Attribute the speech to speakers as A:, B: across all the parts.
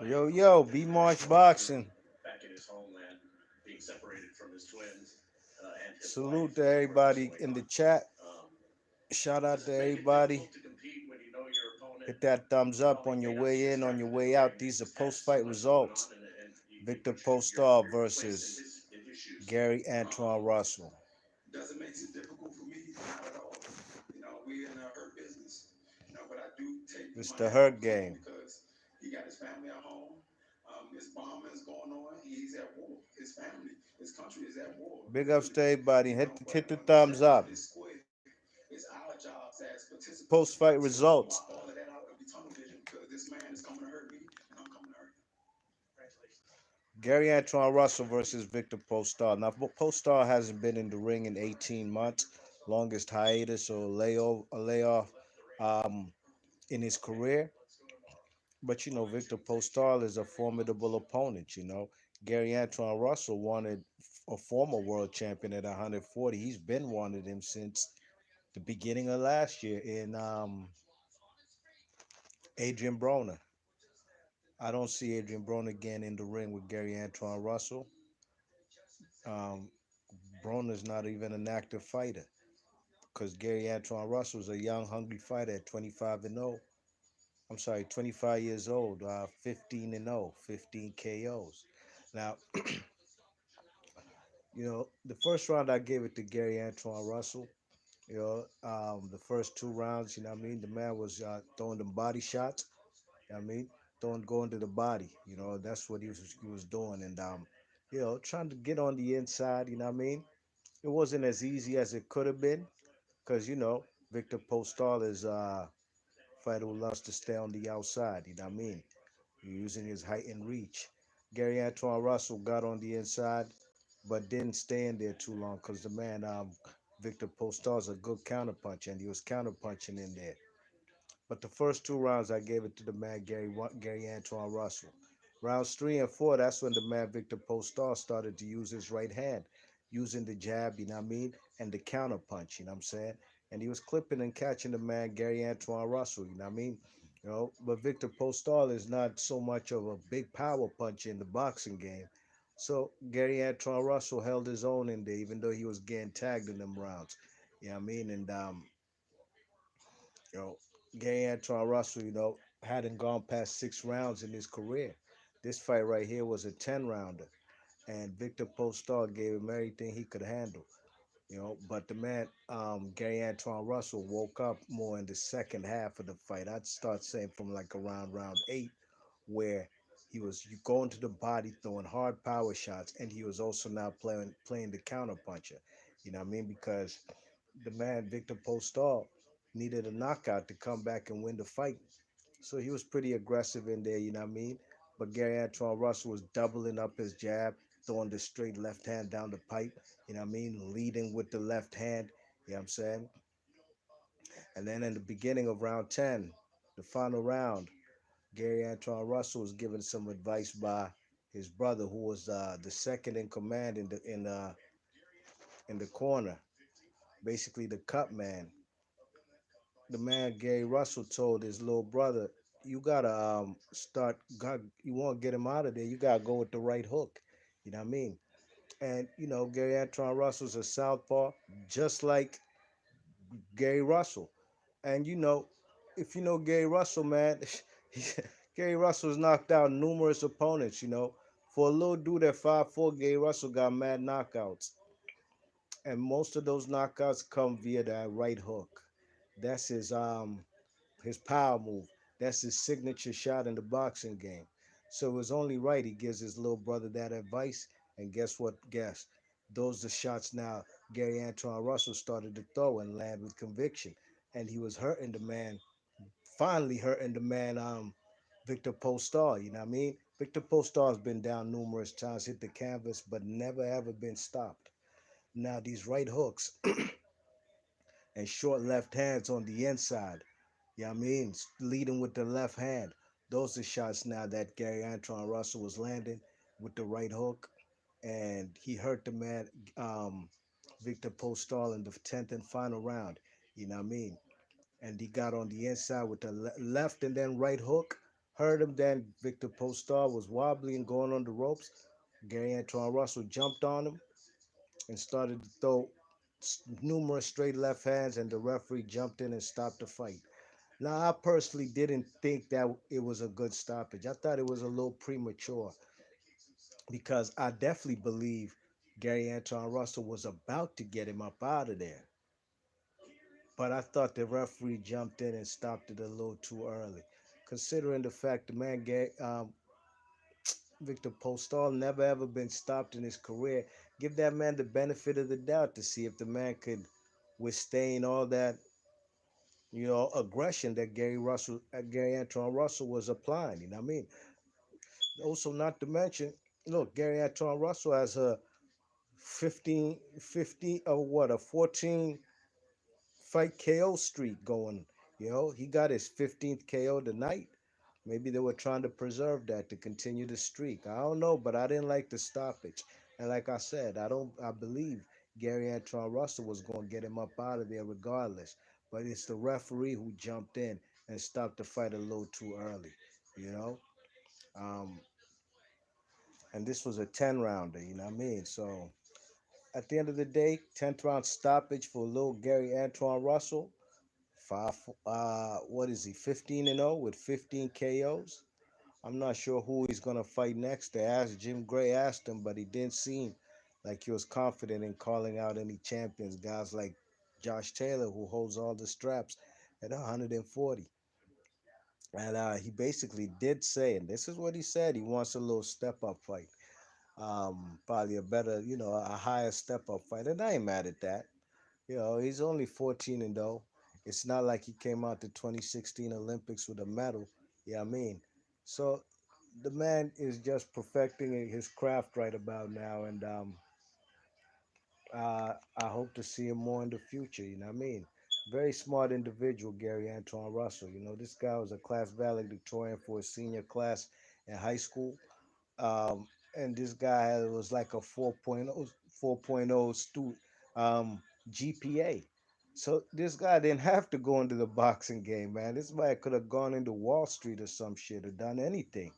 A: Yo, yo, B March Boxing. Salute to everybody in the chat. Shout out to everybody. Hit that thumbs up on your way in, on your way out. These are post-fight results. Viktor Postal versus Gary Antoine Russell.
B: Doesn't make it difficult for me, not at all. We in the hurt business. But I do take
A: It's
B: my
A: the
B: hat
A: hurt
B: off to him
A: game.
B: because he got his family at home. His bombing is going on. He's at war. His family, his country is at war.
A: Big ups
B: Literally.
A: to everybody.
B: But
A: Hit the
B: the
A: thumbs
B: strategy
A: up.
B: is square. It's our jobs as participants
A: Post-fight
B: to
A: results.
B: block all of that out of the tunnel vision because this man is coming to hurt me and I'm coming to hurt him.
A: Gary Antoine Russell versus Viktor Postal. Now, Postal hasn't been in the ring in 18 months, longest hiatus or layoff in his career. But Viktor Postal is a formidable opponent. Gary Antoine Russell wanted a former world champion at 140. He's been wanting him since the beginning of last year in Adrian Broner. I don't see Adrian Broner again in the ring with Gary Antoine Russell. Um, Broner's not even an active fighter because Gary Antoine Russell's a young, hungry fighter at 25 and 0. I'm sorry, 25 years old, 15 and 0, 15 KOs. Now, the first round I gave it to Gary Antoine Russell. The first two rounds, the man was throwing them body shots. Going to the body. That's what he was doing, and trying to get on the inside. It wasn't as easy as it could have been, because Victor Postal is a fighter who loves to stay on the outside. Using his height and reach. Gary Antoine Russell got on the inside, but didn't stay in there too long because the man, Victor Postal, is a good counterpuncher, and he was counterpunching in there. But the first two rounds, I gave it to the man, Gary Antoine Russell. Rounds three and four, that's when the man, Victor Postal, started to use his right hand, using the jab, and the counterpunch, And he was clipping and catching the man, Gary Antoine Russell, But Victor Postal is not so much of a big power puncher in the boxing game. So Gary Antoine Russell held his own in there, even though he was getting tagged in them rounds. And you know, Gary Antoine Russell, hadn't gone past 6 rounds in his career. This fight right here was a 10-rounder, and Victor Postal gave him everything he could handle. But the man, Gary Antoine Russell, woke up more in the second half of the fight. I'd start saying from like around round 8, where he was going to the body, throwing hard power shots, and he was also now playing the counter puncher. Because the man Victor Postal needed a knockout to come back and win the fight. So he was pretty aggressive in there, But Gary Antoine Russell was doubling up his jab, throwing the straight left hand down the pipe, Leading with the left hand, And then in the beginning of round 10, the final round, Gary Antoine Russell was given some advice by his brother, who was the second in command in the corner, basically the cut man. The man Gary Russell told his little brother, "You gotta you want to get him out of there. You gotta go with the right hook." You know what I mean? And Gary Antoine Russell's a southpaw, just like Gary Russell. And if you know Gary Russell, man, Gary Russell's knocked out numerous opponents. For a little dude at 5'4", Gary Russell got mad knockouts, and most of those knockouts come via that right hook. That's his power move. That's his signature shot in the boxing game. So it was only right he gives his little brother that advice. And guess what? Guess those are shots now Gary Antoine Russell started to throw and land with conviction. And he was hurting the man, finally hurting the man, Victor Postal. You know what I mean? Victor Postal has been down numerous times, hit the canvas, but never ever been stopped. Now these right hooks and short left hands on the inside. Leading with the left hand. Those are shots now that Gary Antoine Russell was landing with the right hook. And he hurt the man, Victor Postal, in the 10th and final round. You know what I mean? and he got on the inside with the left and then right hook. Hurt him. Then Victor Postal was wobbly and going on the ropes. Gary Antoine Russell jumped on him and started to throw numerous straight left hands, and the referee jumped in and stopped the fight. Now, I personally didn't think that it was a good stoppage. I thought it was a little premature because I definitely believe Gary Antoine Russell was about to get him up out of there. But I thought the referee jumped in and stopped it a little too early. Considering the fact the man, Victor Postal, never ever been stopped in his career, give that man the benefit of the doubt to see if the man could withstand all that, aggression that Gary Antoine Russell was applying. You know what I mean? Also, not to mention, look, Gary Antoine Russell has a 15 or what, a 14 fight KO streak going. He got his 15th KO tonight. Maybe they were trying to preserve that to continue the streak. I don't know, but I didn't like the stoppage. And like I said, I believe Gary Antoine Russell was going to get him up out of there regardless. But it's the referee who jumped in and stopped the fight a little too early, you know? Um, and this was a 10 rounder, you know what I mean? So at the end of the day, 10th round stoppage for little Gary Antoine Russell. What is he, 15 and 0 with 15 KOs? I'm not sure who he's gonna fight next. They asked Jim Gray asked him, but he didn't seem like he was confident in calling out any champions. Guys like Josh Taylor, who holds all the straps at 140, and he basically did say, and this is what he said: he wants a little step up fight, probably a better, a higher step up fight, and I ain't mad at that. He's only 14 and though. It's not like he came out the 2016 Olympics with a medal. Yeah, I mean, so the man is just perfecting his craft right about now, and I hope to see him more in the future. You know what I mean? Very smart individual, Gary Antoine Russell. This guy was a class valedictorian for his senior class in high school. And this guy was like a 4.0, 4.0 GPA. So this guy didn't have to go into the boxing game, man. This guy could have gone into Wall Street or some shit or done anything.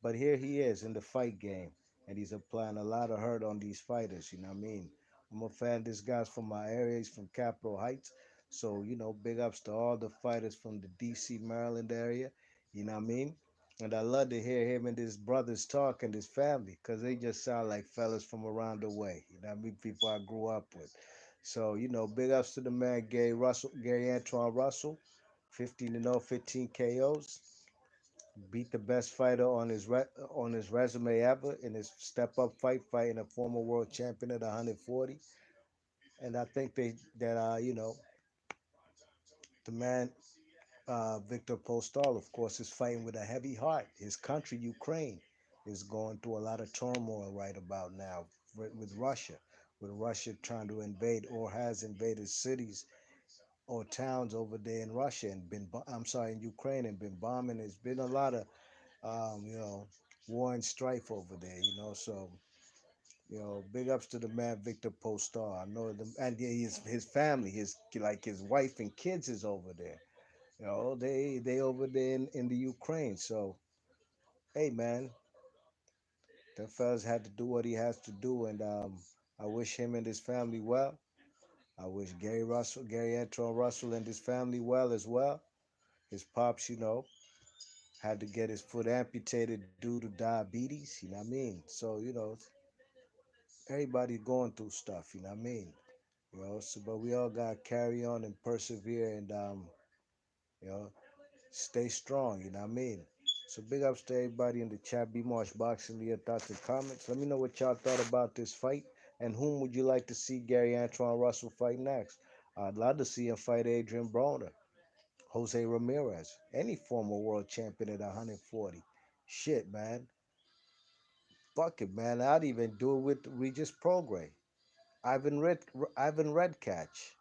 A: But here he is in the fight game, and he's applying a lot of hurt on these fighters. You know what I mean? I'm a fan. This guy's from my area. He's from Capitol Heights. So, big ups to all the fighters from the D.C., Maryland area. You know what I mean? And I love to hear him and his brothers talk and his family because they just sound like fellas from around the way. You know what I mean? People I grew up with. So, big ups to the man, Gary Antoine Russell, 15 and 0, 15 KOs. Beat the best fighter on his resume ever in his step up fight, fighting a former world champion at 140. And I think the man Viktor Postal, of course, is fighting with a heavy heart. His country, Ukraine, is going through a lot of turmoil right about now with Russia trying to invade or has invaded cities or towns over there in Russia and I'm sorry, in Ukraine and been bombing. There's been a lot of um, you know, war and strife over there, So, big ups to the man Victor Postal. I know them, and his family, his wife and kids is over there. They over there in the Ukraine. So, hey man, that fella's had to do what he has to do, and I wish him and his family well. I wish Gary Antoine Russell and his family well as well. His pops, had to get his foot amputated due to diabetes. You know what I mean? So, everybody going through stuff. You know what I mean? So but we all gotta carry on and persevere and you know, stay strong. You know what I mean? So big ups to everybody in the chat. Be Marsh Boxing, leave your thoughts and comments. Let me know what y'all thought about this fight and whom would you like to see Gary Antoine Russell fight next? I'd love to see him fight Adrian Broner, Jose Ramirez, any former world champion at 140. Shit, man. Fuck it, man. I'd even do it with Regis Prograis. Ivan Red Ivan Redcatch.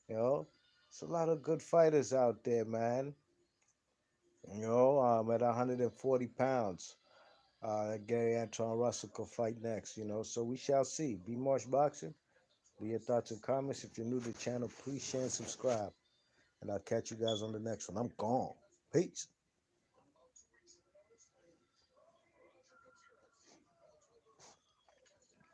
A: It's a lot of good fighters out there, man. At 140 pounds, Gary Antoine Russell could fight next. So we shall see. Be Marsh Boxing. Leave your thoughts and comments. If you're new to the channel, please share and subscribe. and I'll catch you guys on the next one. I'm gone. Peace.